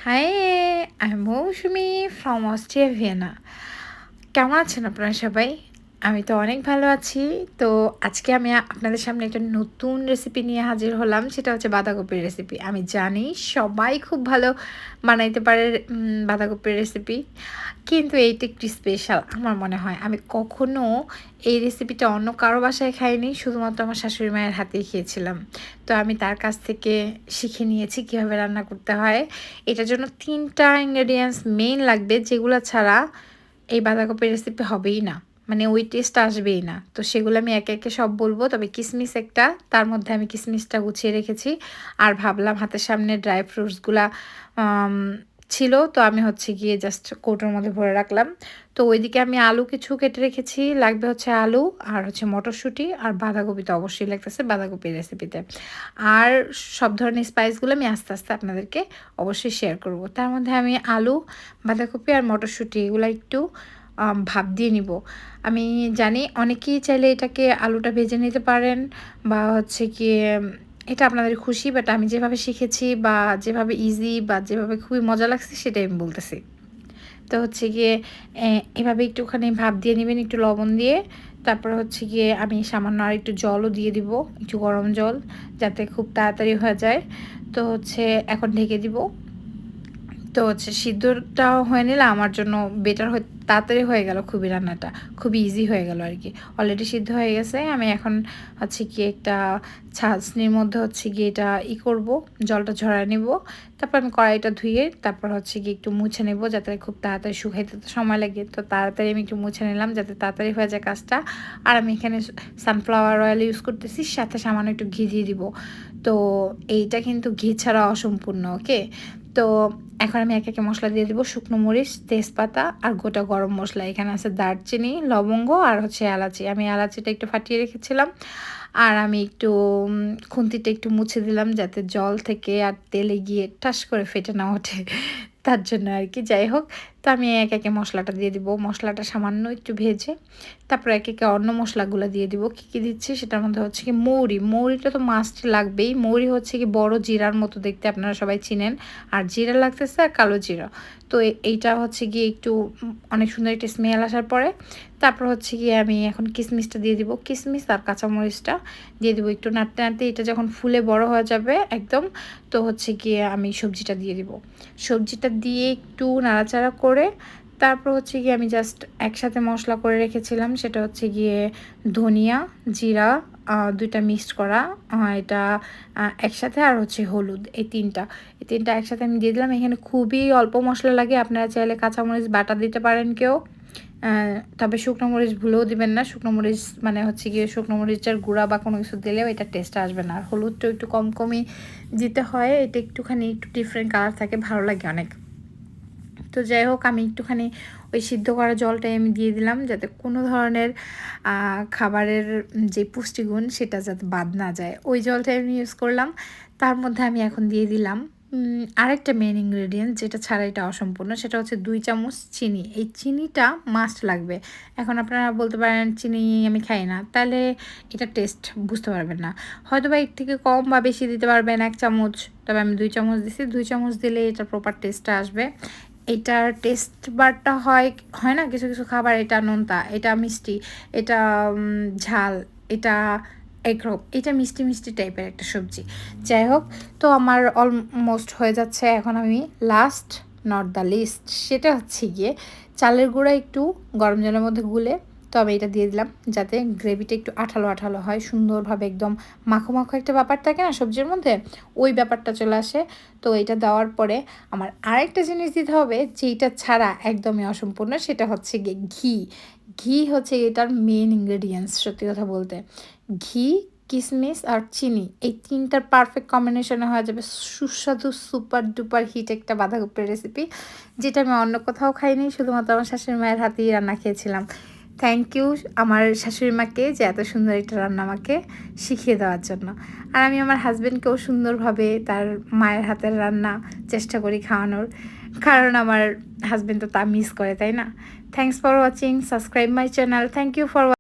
Hi, I'm Moushumi from Austria, Vienna. কেমন আছেন আপনারা সবাই? আমি তো অনেক ভালো আছি। তো আজকে আমি আপনাদের সামনে একটা নতুন রেসিপি নিয়ে হাজির হলাম। সেটা হচ্ছে বাঁধাকপির রেসিপি। আমি জানি সবাই খুব ভালো বানাইতে পারে বাঁধাকপির রেসিপি। কিন্তু এইটা একটু স্পেশাল আমার মনে হয়। আমি কখনো এই রেসিপিটা অন্য কারো বাসায় খাইনি। শুধুমাত্র আমার শাশুড়ি মায়ের হাতেই খেয়েছিলাম। তো আমি তার কাছ থেকে শিখে নিয়েছি কীভাবে রান্না করতে হয়। এটার জন্য ৩ টা ইনগ্রেডিয়েন্টস মেইন লাগবে, যেগুলো ছাড়া এই বাঁধাকপির রেসিপি হবেই না। মানে ওই টেস্ট আসবেই না। তো সেগুলো আমি একে একে সব বলবো। তবে কিশমিশ একটা, তার মধ্যে আমি কিশমিশটা গুছিয়ে রেখেছি। আর ভাবলাম হাতের সামনে ড্রাই ফ্রুটসগুলা ছিল, তো আমি হচ্ছে গিয়ে জাস্ট কৌটোর মধ্যে ভরে রাখলাম। তো ওইদিকে আমি আলু কিছু কেটে রেখেছি। লাগবে হচ্ছে আলু আর হচ্ছে মটরশুঁটি আর বাঁধাকপি তো অবশ্যই লাগতেছে বাঁধাকপির রেসিপিতে। আর সব ধরনের স্পাইসগুলো আমি আস্তে আস্তে আপনাদেরকে অবশ্যই শেয়ার করব। তার মধ্যে আমি আলু, বাঁধাকপি আর মটরশুঁটি এগুলো একটু ভাপ দিয়ে নিব। আমি জানি অনেকেই চাইলে এটাকে আলুটা ভেজে নিতে পারেন বা হচ্ছে গিয়ে এটা আপনাদের খুশি, বাট আমি যেভাবে শিখেছি বা যেভাবে ইজি বা যেভাবে খুবই মজা লাগছে সেটাই আমি বলতেছি। তো হচ্ছে গিয়ে এভাবে একটুখানি ভাপ দিয়ে নেবেন একটু লবণ দিয়ে। তারপর হচ্ছে গিয়ে আমি সামান্য আর একটু জলও দিয়ে দিব, একটু গরম জল, যাতে খুব তাড়াতাড়ি হয়ে যায়। তো হচ্ছে এখন ঢেকে দিব। তো হচ্ছে সিদ্ধটা হয়ে নিলে আমার জন্য বেটার হয়, তাড়াতাড়ি হয়ে গেল খুবই রান্নাটা, খুবই ইজি হয়ে গেল আর কি। অলরেডি সিদ্ধ হয়ে গেছে। আমি এখন হচ্ছে কি একটা ছাঁচনির মধ্যে হচ্ছে গিয়ে এটা করব, জলটা ঝরায় নেব। তারপর আমি কড়াইটা ধুয়ে তারপর হচ্ছে গিয়ে একটু মুছে নেব, যাতে খুব তাড়াতাড়ি শুকাইতে তো সময় লাগে। তো তাড়াতাড়ি আমি একটু মুছে নিলাম যাতে তাড়াতাড়ি হয়ে যায় কাজটা। আর আমি এখানে সানফ্লাওয়ার অয়েল ইউজ করতেছি, সাথে সামান্য একটু ঘি দিয়ে দিব। তো এইটা কিন্তু ঘি ছাড়া অসম্পূর্ণ, ওকে। তো এখন আমি একে একে মশলা দিয়ে দেবো। শুকনো মরিচ, তেজপাতা আর গোটা গরম মশলা। এখানে আছে দারচিনি, লবঙ্গ আর হচ্ছে এলাচি। আমি এলাচিটা একটু ফাটিয়ে রেখেছিলাম। আর আমি একটু খুন্তিটা একটু মুছে দিলাম, যাতে জল থেকে আর তেলে গিয়ে ঠাস করে ফেটে না ওঠে, তার জন্য আর কি। যাই হোক, তো আমি একে একে মশলাটা দিয়ে দিব। মশলাটা সামান্য একটু ভেজে তারপর একে একে অন্য মশলাগুলো দিয়ে দিব। কী কী দিচ্ছি সেটার মধ্যে হচ্ছে কি মৌরিটা তো মাস্ট লাগবেই। মৌরি হচ্ছে কি বড় জিরার মতো দেখতে, আপনারা সবাই চিনেন। আর জিরা লাগতেছে আর কালো জিরা। তো এইটা হচ্ছে গিয়ে একটু অনেক সুন্দর একটা স্মেল আসার পরে তারপর হচ্ছে গিয়ে আমি এখন কিশমিশটা দিয়ে দিব। কিশমিশ আর কাঁচামরিচটা দিয়ে দিব একটু নাড়তে নাড়তে। এটা যখন ফুলে বড় হয়ে যাবে একদম, তো হচ্ছে গিয়ে আমি সবজিটা দিয়ে দিব। সবজিটা দিয়ে একটু নাড়াচাড়া করে তারপর হচ্ছে গিয়ে আমি জাস্ট একসাথে মশলা করে রেখেছিলাম, সেটা হচ্ছে গিয়ে ধনিয়া, জিরা, দুইটা মিক্সড করা, এটা একসাথে, আর হচ্ছে হলুদ, এই তিনটা একসাথে আমি দিয়ে দিলাম। এখানে খুবই অল্প মশলা লাগে, আপনারা চাইলে কাঁচামরিচ বাটা দিতে পারেন কেউ। তবে শুকনো মরিচ ভুলেও দিবেন না। শুকনো মরিচ মানে হচ্ছে গিয়ে শুকনো মরিচের গুঁড়া বা কোনো কিছু দিলেও এটা টেস্ট আসবে না। আর হলুদটা একটু কমই দিতে হয়, এটা একটুখানি একটু ডিফারেন্ট কালার থাকে, ভালো লাগে অনেক। তো যাই হোক, আমি একটুখানি ওই সিদ্ধ করা জলটাই আমি দিয়ে দিলাম, যাতে কোনো ধরনের খাবারের যে পুষ্টিগুণ সেটা যাতে বাদ না যায়, ওই জলটাই আমি ইউজ করলাম। তার মধ্যে আমি এখন দিয়ে দিলাম আরেকটা মেন ইনগ্রেডিয়েন্ট, যেটা ছাড়া এটা অসম্পূর্ণ, সেটা হচ্ছে 2 চামচ চিনি। এই চিনিটা মাস্ট লাগবে। এখন আপনারা বলতে পারেন চিনি আমি খাই না, তাহলে এটা টেস্ট বুঝতে পারবেন না। হয়তো বা এর থেকে কম বা বেশি দিতে পারবেন 1 চামচ, তবে আমি 2 চামচ দিছি। 2 চামচ দিলে এটা প্রপার টেস্টটা আসবে। এটার টেস্ট বারটা হয় না কিছু কিছু খাবার, এটা নোনতা, এটা মিষ্টি, এটা ঝাল, এটা একরকম, এটা মিষ্টি মিষ্টি টাইপের একটা সবজি। যাই হোক, তো আমার অলমোস্ট হয়ে যাচ্ছে। এখন আমি লাস্ট নট দ্য লিস্ট, সেটা হচ্ছে গিয়ে চালের গুঁড়া একটু গরম জলের মধ্যে গুলে, তো আমি এটা দিয়ে দিলাম, যাতে গ্রেভিটা একটু আঠালো আঠালো হয়, সুন্দরভাবে একদম মাখো মাখো একটা ব্যাপার থাকে না সবজির মধ্যে, ওই ব্যাপারটা চলে আসে। তো এটা দেওয়ার পরে আমার আরেকটা জিনিস দিতে হবে, যেটা ছাড়া একদমই অসম্পূর্ণ, সেটা হচ্ছে গিয়ে ঘি। ঘি হচ্ছে এটার মেন ইনগ্রেডিয়েন্টস, সত্যি কথা বলতে। ঘি, কিশমিশ আর চিনি, এই তিনটার পারফেক্ট কম্বিনেশনে হয়ে যাবে সুস্বাদু সুপার ডুপার হিট একটা বাঁধাকপির রেসিপি, যেটা আমি অন্য কোথাও খাইনি, শুধুমাত্র আমার শাশুড়ি মায়ের হাতেই রান্না খেয়েছিলাম। থ্যাংক ইউ আমার শাশুড়ি মাকে, যে এত সুন্দর একটা রান্না আমাকে শিখিয়ে দেওয়ার জন্য। আর আমি আমার হাজব্যান্ডকেও সুন্দরভাবে তার মায়ের হাতের রান্না চেষ্টা করি খাওয়ানোর, কারণ আমার হাজব্যান্ড তো তা মিস করে, তাই না? Thanks for watching, subscribe my channel. Thank you for